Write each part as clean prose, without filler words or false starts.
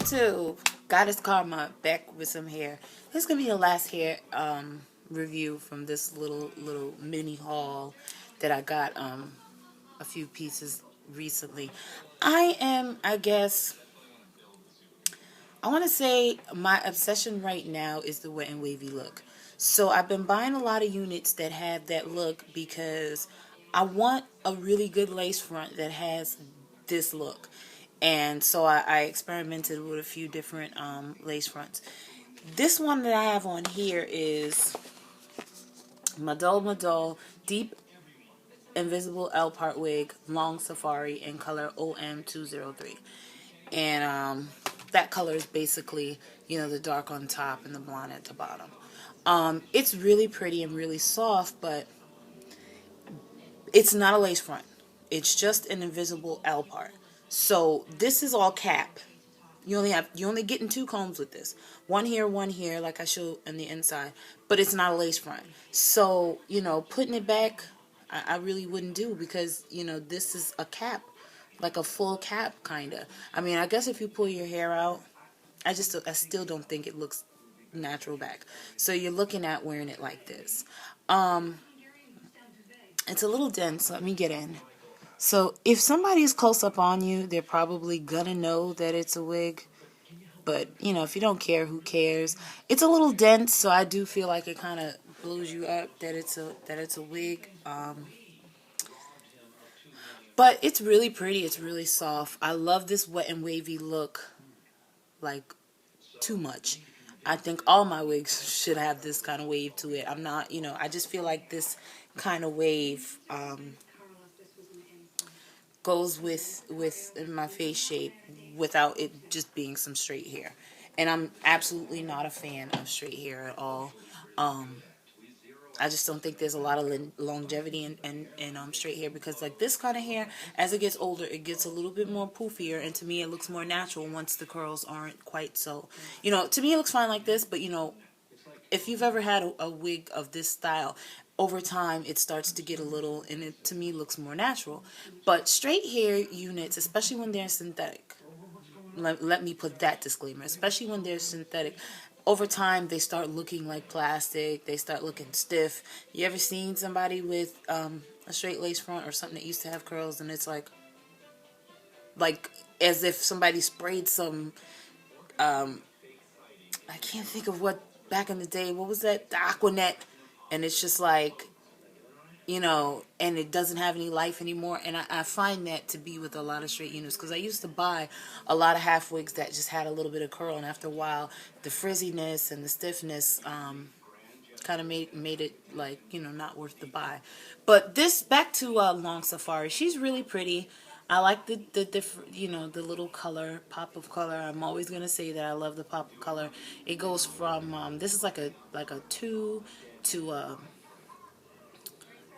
YouTube, GoddessKarma back with some hair. This is gonna be the last hair review from this little mini haul that I got a few pieces recently. I guess I want to say my obsession right now is the wet and wavy look. So I've been buying a lot of units that have that look because I want a really good lace front that has this look. And so I experimented with a few different lace fronts. This one that I have on here is Madol Deep Invisible L Part Wig Long Safari in color OM203. And that color is basically, you know, the dark on top and the blonde at the bottom. It's really pretty and really soft, but it's not a lace front. It's just an invisible L part. So this is all cap. You only getting two combs with this. One here, like I showed on the inside. But it's not a lace front. So, you know, putting it back, I really wouldn't do because, you know, this is a cap. Like a full cap, kind of. I mean, I guess if you pull your hair out, I still don't think it looks natural back. So you're looking at wearing it like this. It's a little dense. Let me get in. So if somebody's close up on you, they're probably gonna know that it's a wig. But, you know, if you don't care, who cares? It's a little dense, so I do feel like it kind of blows you up that it's a wig. But it's really pretty. It's really soft. I love this wet and wavy look, like, too much. I think all my wigs should have this kind of wave to it. I'm not, you know, I just feel like this kind of wave goes with my face shape without it just being some straight hair. And I'm absolutely not a fan of straight hair at all. I just don't think there's a lot of longevity in straight hair because like this kind of hair, as it gets older, it gets a little bit more poofier, and to me it looks more natural once the curls aren't quite so, you know, to me it looks fine like this, but you know, if you've ever had a wig of this style, over time it starts to get a little, and it to me looks more natural. But straight hair units, especially when they're synthetic, let me put that disclaimer, especially when they're synthetic, over time they start looking like plastic, they start looking stiff. You ever seen somebody with a straight lace front or something that used to have curls and it's like as if somebody sprayed some I can't think of what back in the day, what was that, the Aquanet, and it's just like, you know, and it doesn't have any life anymore. And I find that to be with a lot of straight units, because I used to buy a lot of half wigs that just had a little bit of curl, and after a while the frizziness and the stiffness kind of made it, like, you know, not worth the buy. But this, back to Long Safari, she's really pretty. I like the different, you know, the little color, pop of color. I'm always gonna say that I love the pop of color. It goes from this is like a 2 to I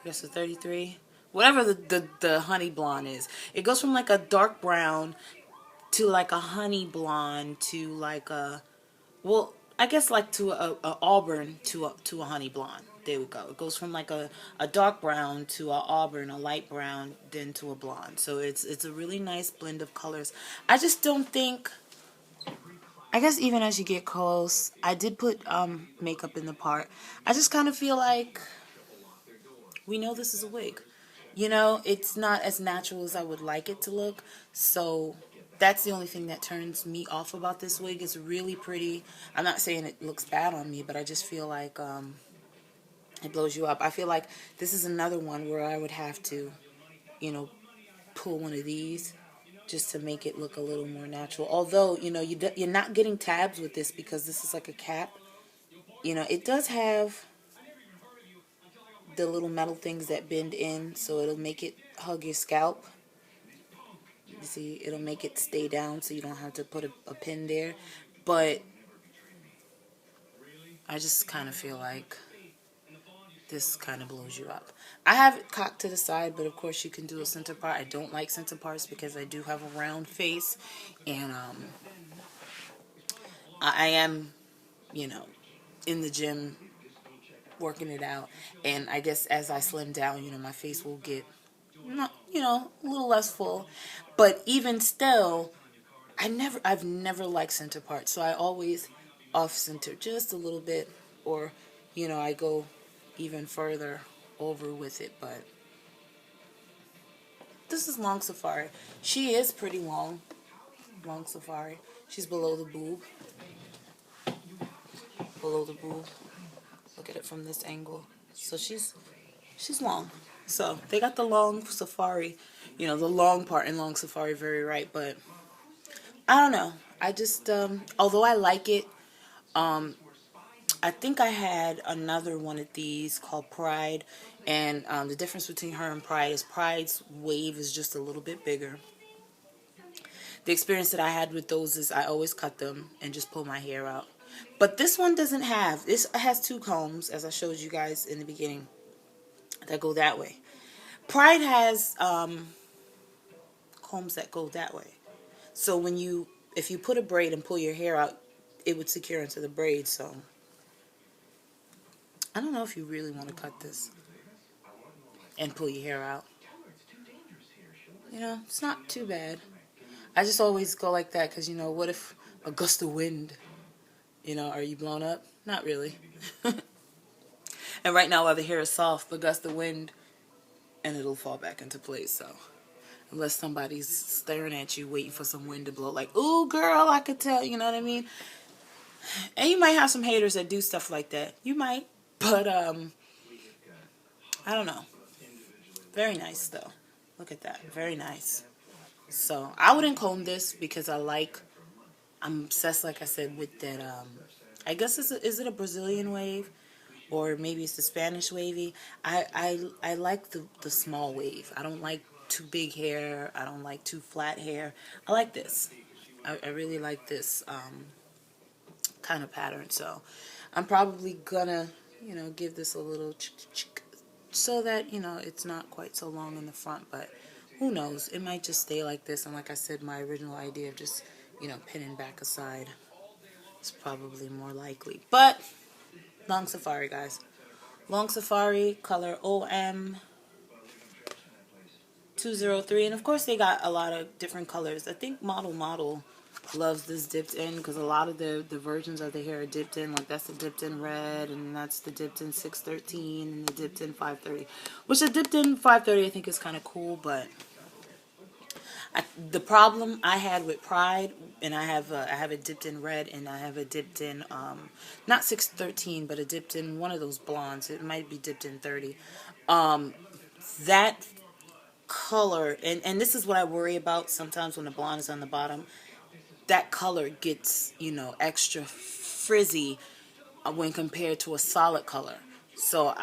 guess a 33, whatever the honey blonde is. It goes from like a dark brown to like a honey blonde to like a, well, I guess like to a auburn to a honey blonde. There we go. It goes from like a dark brown to a auburn, a light brown, then to a blonde. So it's a really nice blend of colors. I just don't think, I guess even as you get close, I did put makeup in the part. I just kind of feel like we know this is a wig. You know, it's not as natural as I would like it to look. So that's the only thing that turns me off about this wig. It's really pretty. I'm not saying it looks bad on me, but I just feel like it blows you up. I feel like this is another one where I would have to, you know, pull one of these just to make it look a little more natural. Although, you know, you're not getting tabs with this because this is like a cap. You know, it does have the little metal things that bend in, so it'll make it hug your scalp. You see, it'll make it stay down so you don't have to put a pin there. But I just kind of feel like this kind of blows you up. I have it cocked to the side, but of course you can do a center part. I don't like center parts because I do have a round face, and I am, you know, in the gym working it out, and I guess as I slim down, you know, my face will get, not, you know, a little less full. But even still, I've never liked center parts, so I always off center just a little bit, or I go even further over with it. But this is long safari. She is pretty long safari. She's below the boob. Look at it from this angle. So she's long. So they got the long safari, the long part in long safari very right. But I don't know. I just although I like it, I think I had another one of these called Pride, and the difference between her and Pride is Pride's wave is just a little bit bigger. The experience that I had with those is I always cut them and just pull my hair out. But this one doesn't have, this has two combs, as I showed you guys in the beginning, that go that way. Pride has combs that go that way. So if you put a braid and pull your hair out, it would secure into the braid. So I don't know if you really want to cut this and pull your hair out. It's not too bad. I just always go like that because, what if a gust of wind, are you blown up? Not really. And right now while the hair is soft, the gust of wind, and it'll fall back into place. So unless somebody's staring at you waiting for some wind to blow, like, ooh, girl, I could tell, you know what I mean? And you might have some haters that do stuff like that. You might. But, I don't know. Very nice, though. Look at that. Very nice. So, I wouldn't comb this because I'm obsessed, like I said, with that, I guess, is it a Brazilian wave? Or maybe it's the Spanish wavy. I like the small wave. I don't like too big hair. I don't like too flat hair. I like this. I really like this kind of pattern. So, I'm probably gonna give this a little so that, it's not quite so long in the front, but who knows? It might just stay like this, and like I said, my original idea of just, pinning back aside is probably more likely. But, long safari, guys. Long safari, color OM 203, and of course they got a lot of different colors. I think Model loves this dipped in because a lot of the versions of the hair are dipped in. Like that's the dipped in red, and that's the dipped in 613, and the dipped in 530. Which the dipped in 530 I think is kind of cool, but the problem I had with Pride, and I have it dipped in red, and I have it dipped in not 613, but a dipped in one of those blondes. It might be dipped in 30. That color, and this is what I worry about sometimes when the blonde is on the bottom. That color gets, extra frizzy when compared to a solid color. So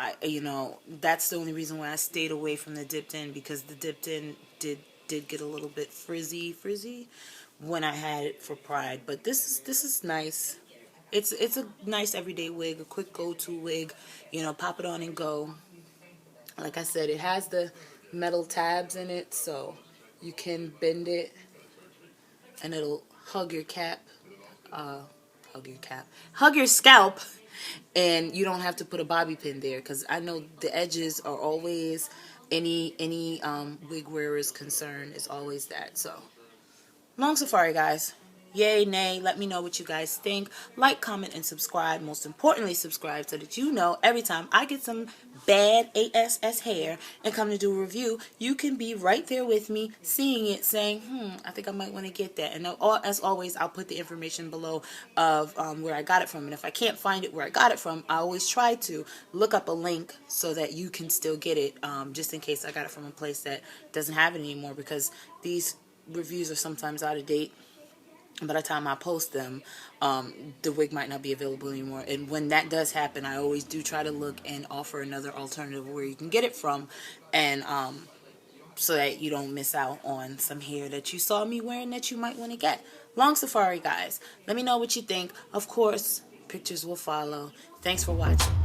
that's the only reason why I stayed away from the dipped in, because the dipped in did get a little bit frizzy when I had it for Pride. But this is nice. It's a nice everyday wig, a quick go-to wig. Pop it on and go. Like I said, it has the metal tabs in it, so you can bend it and it'll hug your scalp, and you don't have to put a bobby pin there, because I know the edges are always, any wig wearer's concern is always that. So, long safari, guys. Yay, nay, let me know what you guys think. Like, comment, and subscribe. Most importantly, subscribe so that every time I get some bad ASS hair and come to do a review, you can be right there with me, seeing it, saying, I think I might want to get that. And as always, I'll put the information below of where I got it from. And if I can't find it where I got it from, I always try to look up a link so that you can still get it, just in case I got it from a place that doesn't have it anymore, because these reviews are sometimes out of date. By the time I post them, the wig might not be available anymore. And when that does happen, I always do try to look and offer another alternative where you can get it from, and so that you don't miss out on some hair that you saw me wearing that you might want to get. Long safari, guys. Let me know what you think. Of course, pictures will follow. Thanks for watching.